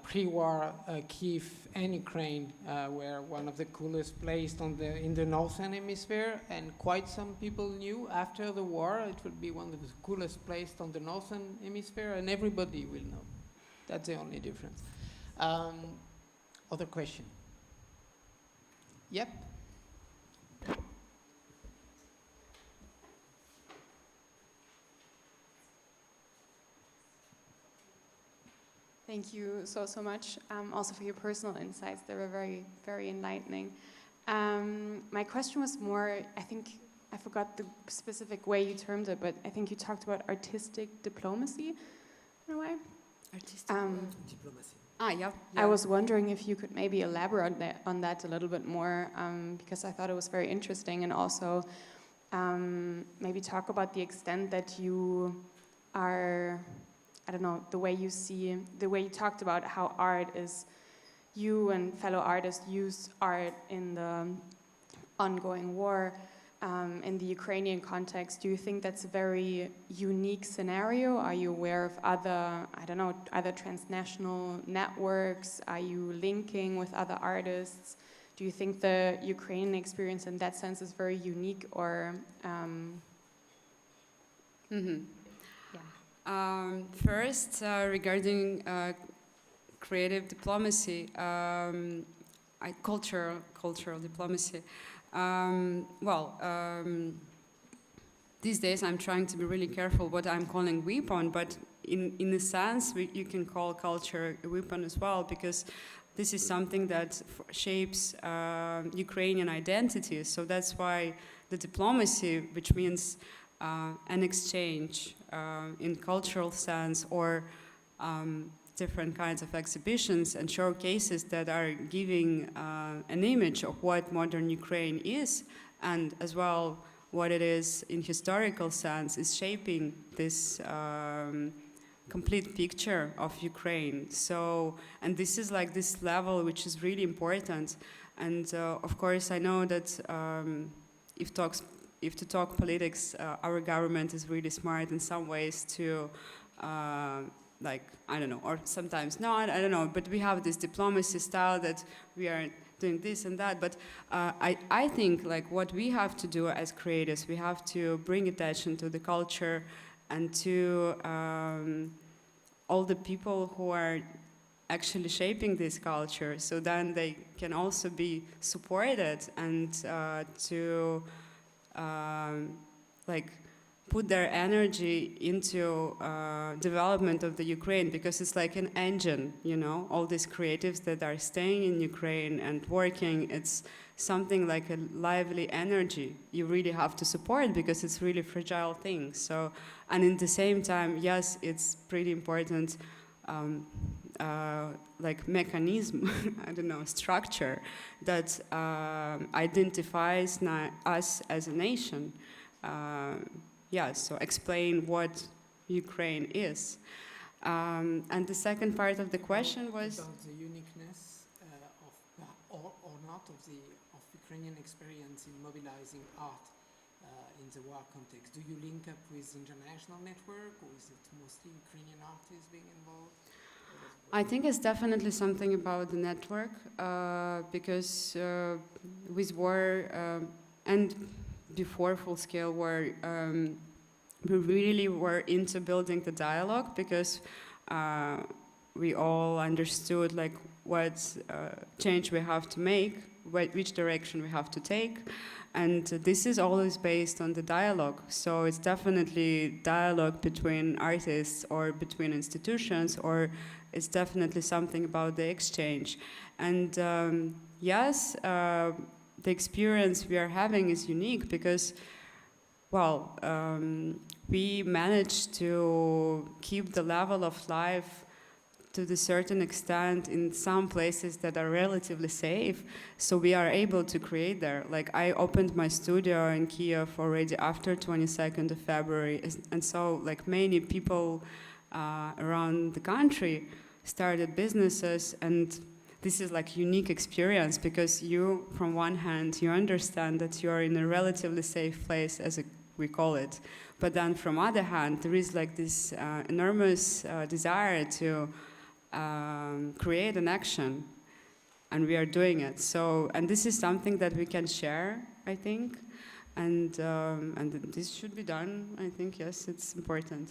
pre-war, Kiev and Ukraine were one of the coolest places in the northern hemisphere, and quite some people knew after the war it would be one of the coolest places on the northern hemisphere, and everybody will know. That's the only difference. Other question? Yep. Thank you so much, also for your personal insights. They were very, very enlightening. My question was more, I think, I forgot the specific way you termed it, but I think you talked about artistic diplomacy in a way. Artistic Diplomacy. yeah. I was wondering if you could maybe elaborate on that a little bit more, because I thought it was very interesting, and also maybe talk about the extent that you are, I don't know, the way you see, the way you talked about how art is, you and fellow artists use art in the ongoing war. In the Ukrainian context, do you think that's a very unique scenario? Are you aware of other, I don't know, other transnational networks? Are you linking with other artists? Do you think the Ukrainian experience in that sense is very unique, or? First, regarding creative diplomacy, cultural diplomacy. These days I'm trying to be really careful what I'm calling weapon, but in a sense you can call culture a weapon as well, because this is something that shapes Ukrainian identity. So that's why the diplomacy, which means an exchange in cultural sense, or different kinds of exhibitions and showcases that are giving an image of what modern Ukraine is, and as well what it is in historical sense, is shaping this complete picture of Ukraine. So, and this is like this level which is really important. And of course I know that if to talk politics, our government is really smart in some ways to like, I don't know, or sometimes not, I don't know, but we have this diplomacy style that we are doing this and that. But I think like what we have to do as creators, we have to bring attention to the culture and to all the people who are actually shaping this culture, so then they can also be supported and to like put their energy into development of the Ukraine, because it's like an engine, you know, all these creatives that are staying in Ukraine and working, it's something like a lively energy you really have to support, because it's really fragile thing. So, and in the same time, yes, it's pretty important like mechanism, I don't know, structure that identifies us as a nation. So explain what Ukraine is. And the second part of the question was about the uniqueness or not of Ukrainian experience in mobilizing art in the war context. Do you link up with international network, or is it mostly Ukrainian artists being involved? I think it's definitely something about the network, because with war and before full-scale war, we really were into building the dialogue, because we all understood like what change we have to make, which direction we have to take, and this is always based on the dialogue. So it's definitely dialogue between artists or between institutions, or it's definitely something about the exchange. And yes, the experience we are having is unique because, well, we managed to keep the level of life to a certain extent in some places that are relatively safe, so we are able to create there. Like, I opened my studio in Kiev already after 22nd of February, and so like many people around the country started businesses, and this is like unique experience because you, from one hand, you understand that you are in a relatively safe place, as we call it, but then from other hand, there is like this enormous desire to create an action, and we are doing it. So, and this is something that we can share, I think, and this should be done. I think, yes, it's important.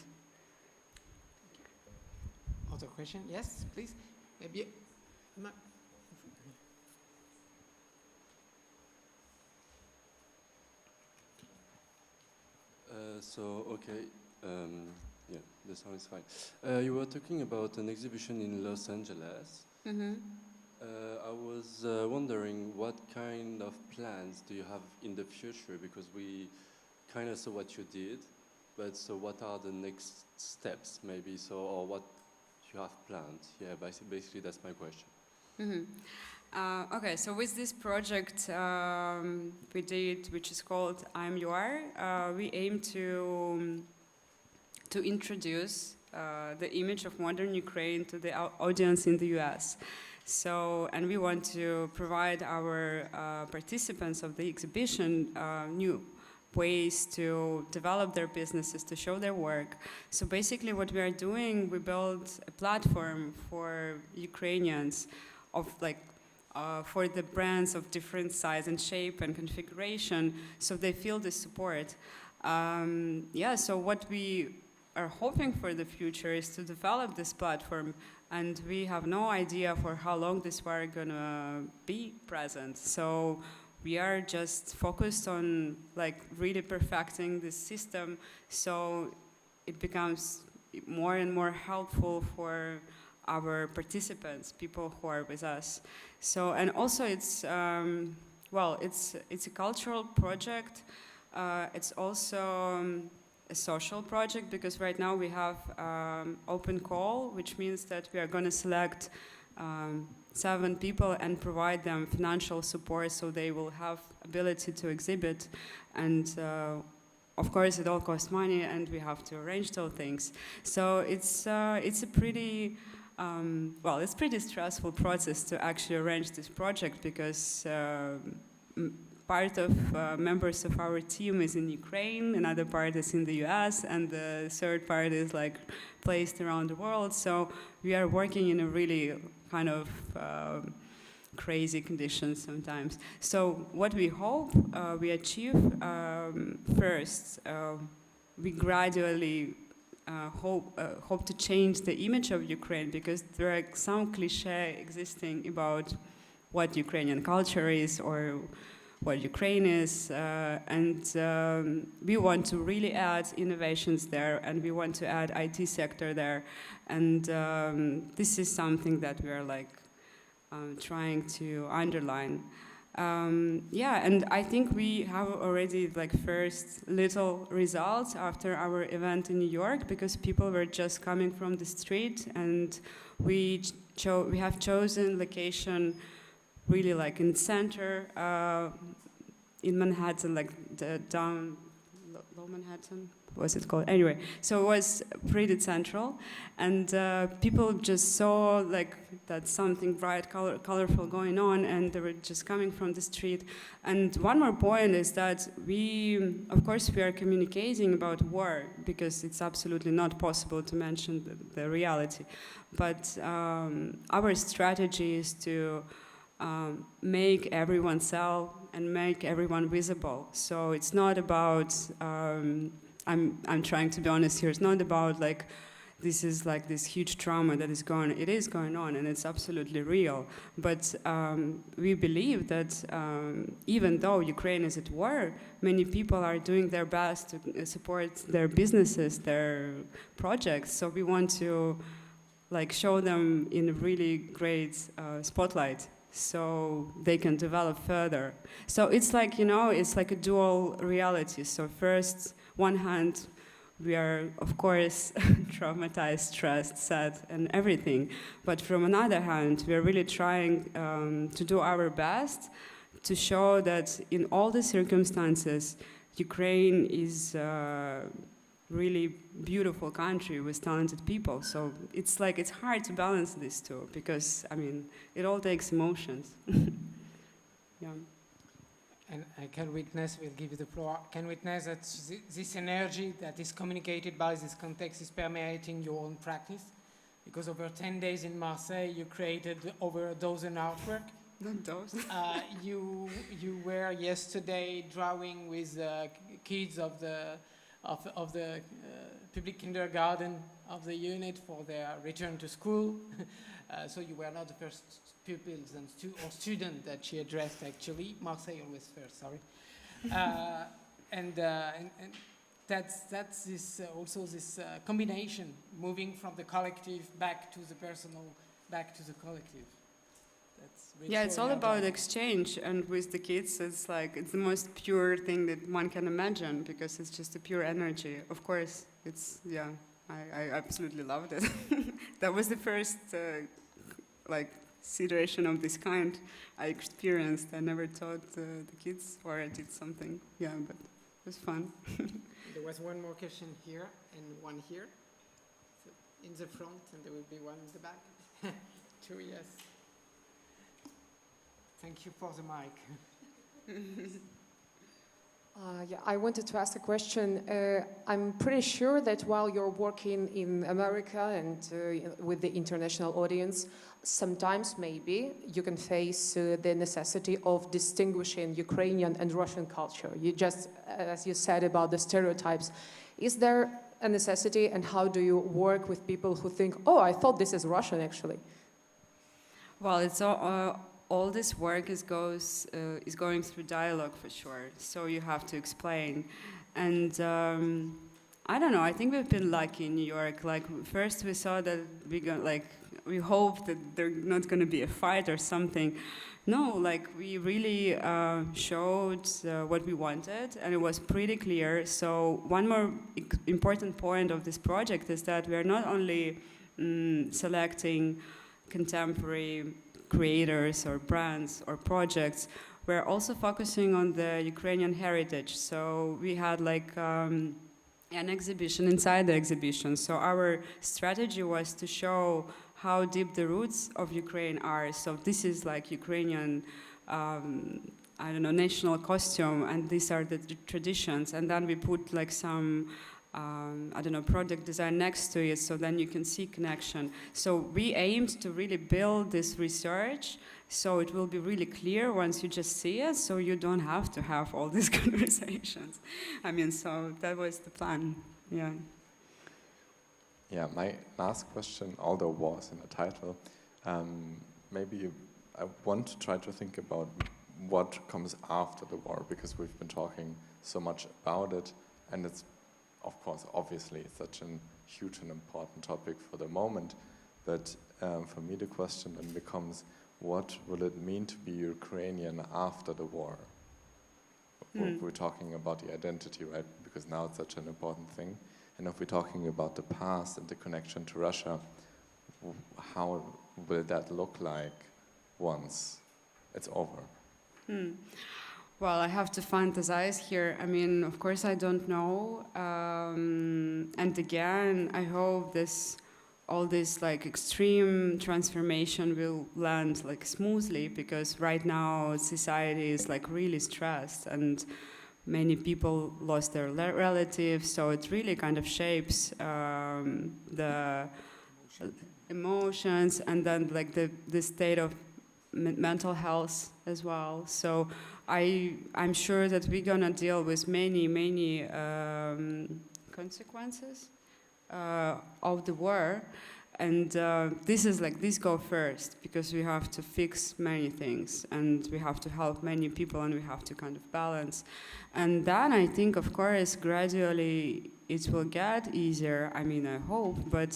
Other question? Yes, please. Maybe. Yeah, the sound is fine. You were talking about an exhibition in Los Angeles. Mm-hmm. I was wondering what kind of plans do you have in the future, because we kind of saw what you did, but so what are the next steps maybe, so, or what you have planned? Yeah, basically that's my question. Mm-hmm. Okay, so with this project we did, which is called I'm You Are, we aim to introduce the image of modern Ukraine to the audience in the US. So, and we want to provide our participants of the exhibition new ways to develop their businesses, to show their work. So basically what we are doing, we built a platform for Ukrainians of for the brands of different size and shape and configuration, so they feel the support. So what we are hoping for the future is to develop this platform, and we have no idea for how long this we're gonna be present. So we are just focused on really perfecting this system, so it becomes more and more helpful for our participants, people who are with us. So, and also it's it's a cultural project. It's also a social project, because right now we have open call, which means that we are going to select 7 people and provide them financial support so they will have ability to exhibit. And of course it all costs money and we have to arrange those things. So it's a pretty it's pretty stressful process to actually arrange this project, because part of members of our team is in Ukraine, another part is in the US, and the third part is placed around the world. So we are working in a really kind of crazy conditions sometimes. So what we hope we achieve, first, we gradually hope to change the image of Ukraine, because there are some cliché existing about what Ukrainian culture is or what Ukraine is, and we want to really add innovations there, and we want to add IT sector there, and this is something that we are trying to underline. And I think we have already first little results after our event in New York, because people were just coming from the street, and we have chosen location really in the center in Manhattan, the down low Manhattan. What's it called? Anyway, so it was pretty central, and people just saw that something bright, colorful going on, and they were just coming from the street. And one more point is that of course, we are communicating about war, because it's absolutely not possible to mention the reality. But our strategy is to make everyone sell and make everyone visible. So it's not about I'm trying to be honest here. It's not about this is this huge trauma that is going. It is going on, and it's absolutely real. But we believe that even though Ukraine is at war, many people are doing their best to support their businesses, their projects. So we want to show them in a really great spotlight, so they can develop further. So it's it's a dual reality. So first, one hand, we are, of course, traumatized, stressed, sad, and everything. But from another hand, we are really trying to do our best to show that in all the circumstances, Ukraine is a really beautiful country with talented people. So it's it's hard to balance these two, because, it all takes emotions. Yeah. And I can witness, we'll give you the floor, can witness that this energy that is communicated by this context is permeating your own practice. Because over 10 days in Marseille, you created over a dozen artwork. Not those. You were yesterday drawing with kids of the public kindergarten of the unit for their return to school. So you were not the first pupils or student that she addressed, actually. Marseille always first, sorry. And that's this also this combination, moving from the collective back to the personal, back to the collective. Yeah, it's all about exchange, and with the kids, it's it's the most pure thing that one can imagine, because it's just a pure energy. Of course, I absolutely loved it. That was the first situation of this kind I experienced. I never taught the kids or I did something. Yeah, but it was fun. There was one more question here and one here. So in the front, and there will be one in the back. Two, yes. Thank you for the mic. Yeah, I wanted to ask a question. I'm pretty sure that while you're working in America and with the international audience, sometimes maybe you can face the necessity of distinguishing Ukrainian and Russian culture. You just, as you said about the stereotypes, is there a necessity, and how do you work with people who think, oh, I thought this is Russian actually? Well, it's all this work is going through dialogue for sure. So you have to explain, and I don't know. I think we've been lucky in New York. Like first we saw that we hope that there's not going to be a fight or something. No, like we really showed what we wanted, and it was pretty clear. So one more important point of this project is that we are not only selecting contemporary creators or brands or projects, we're also focusing on the Ukrainian heritage. So we had like an exhibition inside the exhibition. So our strategy was to show how deep the roots of Ukraine are. So this is like Ukrainian, I don't know, national costume, and these are the traditions. And then we put like some, I don't know, product design next to it, so then you can see connection. So we aimed to really build this research, so it will be really clear once you just see it, so you don't have to have all these conversations. I mean, so that was the plan, yeah. Yeah, my last question, although was in the title, I want to try to think about what comes after the war, because we've been talking so much about it, and it's, of course, obviously, such a huge and important topic for the moment, but for me the question then becomes, what will it mean to be Ukrainian after the war? We're talking about the identity, right? Because now it's such an important thing. And if we're talking about the past and the connection to Russia, how will that look like once it's over? Well, I have to fantasize here. I mean, of course, I don't know. And again, I hope all this like extreme transformation will land like smoothly, because right now society is like really stressed and many people lost their relatives. So it really kind of shapes the emotions and then like the state of mental health as well. So I'm sure that we're gonna deal with many consequences of the war, and this go first, because we have to fix many things and we have to help many people and we have to kind of balance, and then I think of course gradually it will get easier. I mean, I hope, but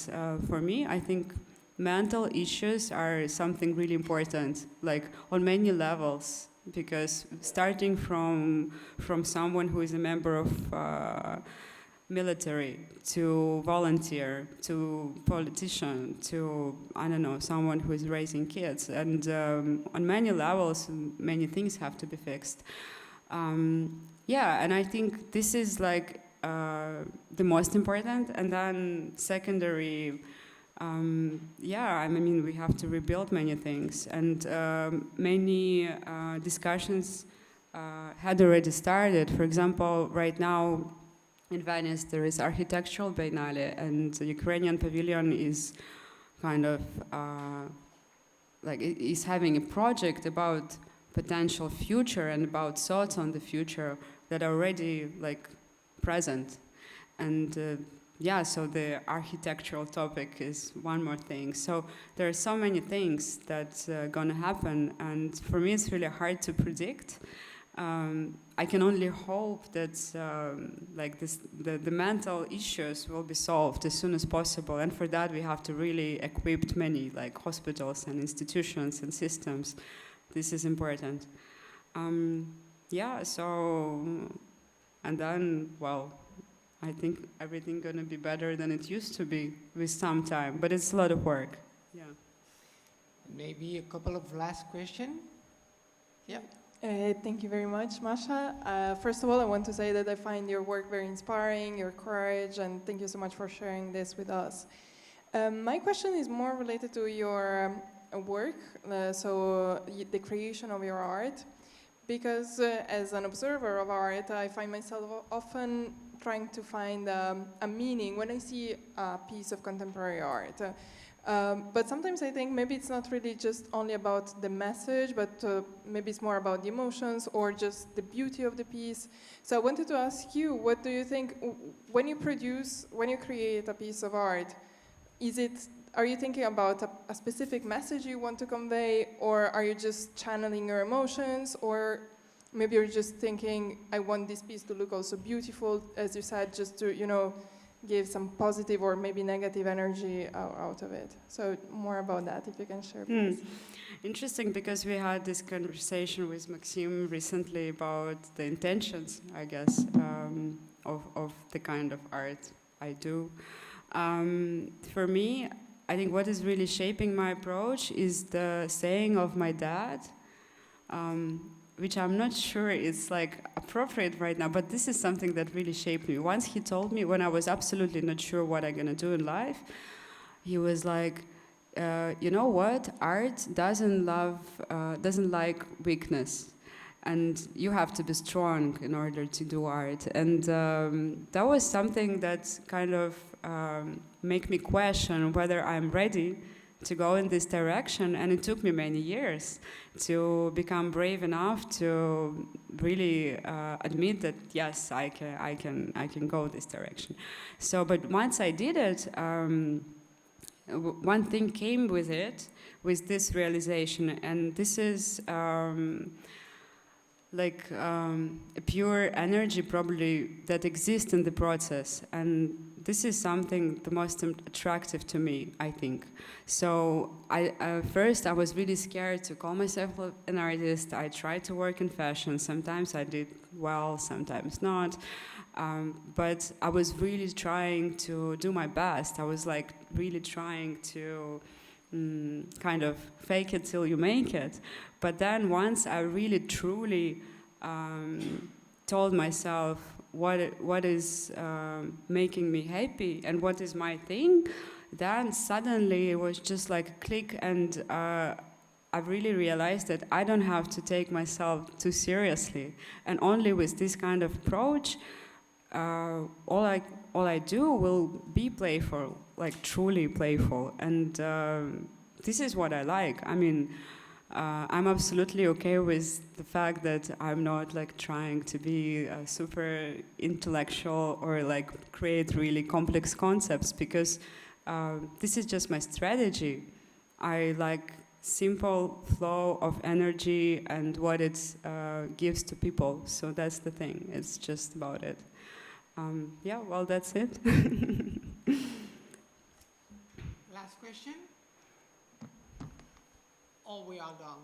for me I think mental issues are something really important, like on many levels, because starting from someone who is a member of military to volunteer to politician to, I don't know, someone who is raising kids, and on many levels many things have to be fixed. Yeah, and I think this is like the most important, and then secondary, yeah, I mean, we have to rebuild many things, and many discussions had already started. For example, right now in Venice there is architectural biennale, and the Ukrainian pavilion is kind of like is having a project about potential future and about thoughts on the future that are already like present, and yeah, so the architectural topic is one more thing. So there are so many things that's gonna happen, and for me it's really hard to predict. I can only hope that like the mental issues will be solved as soon as possible, and for that we have to really equip many like hospitals and institutions and systems. This is important. Yeah, so, and then, well, I think everything gonna be better than it used to be with some time, but it's a lot of work. Yeah. Maybe a couple of last questions. Yeah. Thank you very much, Masha. First of all, I want to say that I find your work very inspiring, your courage, and thank you so much for sharing this with us. My question is more related to your work, the creation of your art, because as an observer of art, I find myself often trying to find a meaning when I see a piece of contemporary art. But sometimes I think maybe it's not really just only about the message, but maybe it's more about the emotions or just the beauty of the piece. So I wanted to ask you, what do you think when you create a piece of art? Are you thinking about a specific message you want to convey, or are you just channeling your emotions, or maybe you're just thinking, I want this piece to look also beautiful, as you said, just to, give some positive or maybe negative energy out of it. So more about that, if you can share, please. Interesting, because we had this conversation with Maxime recently about the intentions, I guess, of the kind of art I do. For me, I think what is really shaping my approach is the saying of my dad, which I'm not sure is appropriate right now, but this is something that really shaped me. Once he told me, when I was absolutely not sure what I'm gonna do in life, he was like, you know what, art doesn't like weakness, and you have to be strong in order to do art. And that was something that kind of made me question whether I'm ready to go in this direction, and it took me many years to become brave enough to really admit that yes, I can go this direction. So, but once I did it, one thing came with it, with this realization, and this is a pure energy probably that exists in the process, and this is something the most attractive to me, I think. So first I was really scared to call myself an artist. I tried to work in fashion. Sometimes I did well, sometimes not. But I was really trying to do my best. I was really trying to kind of fake it till you make it. But then once I really truly told myself what is making me happy and what is my thing, then suddenly it was just like a click, and I really realized that I don't have to take myself too seriously. And only with this kind of approach, all I do will be playful, truly playful. And this is what I like. I mean, I'm absolutely okay with the fact that I'm not trying to be super intellectual or create really complex concepts, because this is just my strategy. I like simple flow of energy and what it gives to people. So that's the thing. It's just about it. Yeah, well, that's it. Last question? Or we are done?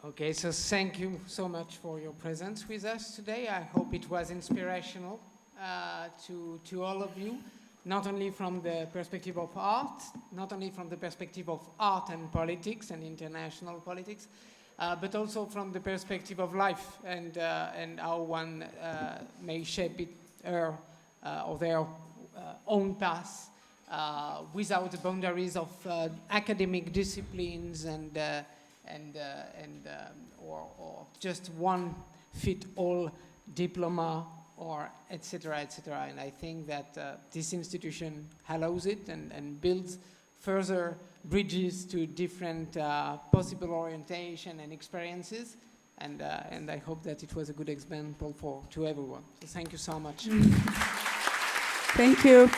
Okay, so thank you so much for your presence with us today. I hope it was inspirational to all of you, not only from the perspective of art, not only from the perspective of art and politics and international politics, but also from the perspective of life and how one may shape it or their own path without the boundaries of academic disciplines or just one fit all diploma or etc. etc. And I think that this institution allows it and builds further bridges to different possible orientation and experiences, and I hope that it was a good example to everyone. So thank you so much. Thank you.